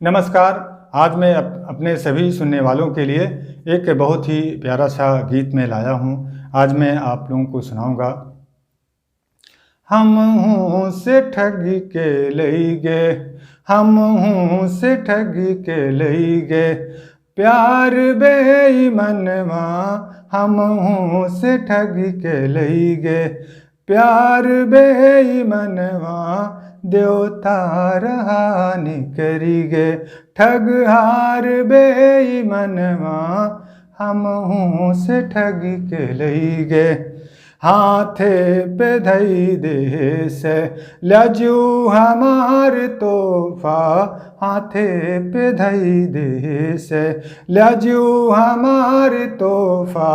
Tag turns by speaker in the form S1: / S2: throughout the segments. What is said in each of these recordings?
S1: नमस्कार। आज मैं अपने सभी सुनने वालों के लिए एक बहुत ही प्यारा सा गीत में लाया हूँ। आज मैं आप लोगों को सुनाऊंगा। हम हूँ से ठगी के लई गे, हम हूँ से ठगी के लई गे, प्यार बेईमनवा हम हूँ से ठगी के लई गे, प्यार बेईमनवा देवता रहानी करी गे, ठग हार बेईमनवा हम हूँ से ठगी के लई गे। हाथे पे धई दे से लजू हमार तोहफा, हाथे पे धई दे से लजू हमार तोहफा,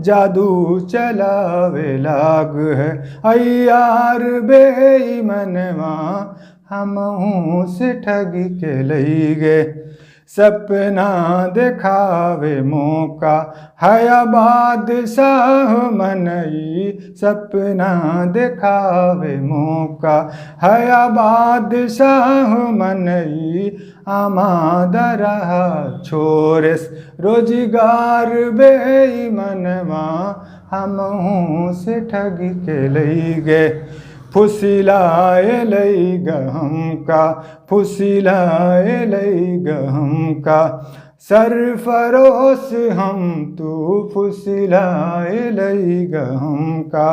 S1: जादू चलावे लाग है अयार बेईमनवा हम हूँ से ठगी के लई गे। सपना दिखावे मौका हया बादशाह मनई, सपना दिखावे मौका हया बादशाह मनई, आमादरा छोरेस रोजगार बेईमनवा हम हूँ से ठगी के लई गे। फुसिलाए लई गहम का, फुसिलाए लई गहम का, सरफरोश हम तू फुसिलाए लई गहम का,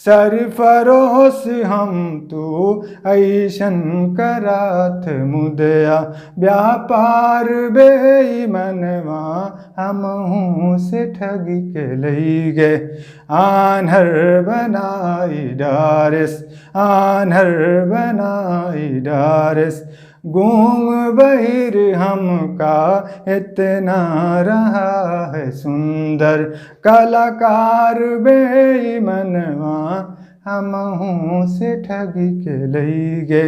S1: सरफरोश हम तू ऐसन करात मुदया, व्यापार बेईमनवा हम हूँ से ठगी के लई गे। आन्हर बनाई डारेस, आन्हर बनाई डारेस, गूंग बहिर हमका इतना रहा है सुंदर, कलाकार बेईमनवा हम हूँ से ठगी के लई गे।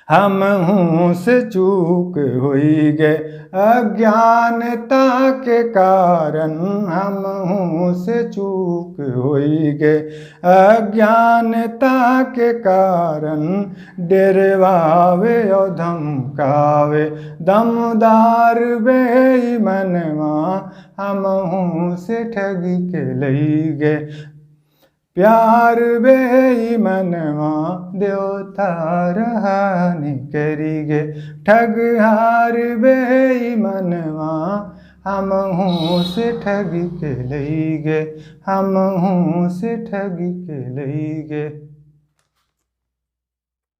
S1: हम हूँ से चूक होई गे अज्ञानता के कारण, हम हूँ से चूक होई गे अज्ञानता के कारण, डेरवावे और धमकावे दमदार बेईमनवा हम हूँ से ठगी के लई गे। प्यार बेईमनवा देवता रहानी करी गे, ठग हार बेईमनवा हम हूँ से ठगी के लई गे, हम हूँ से ठगी के लई गे।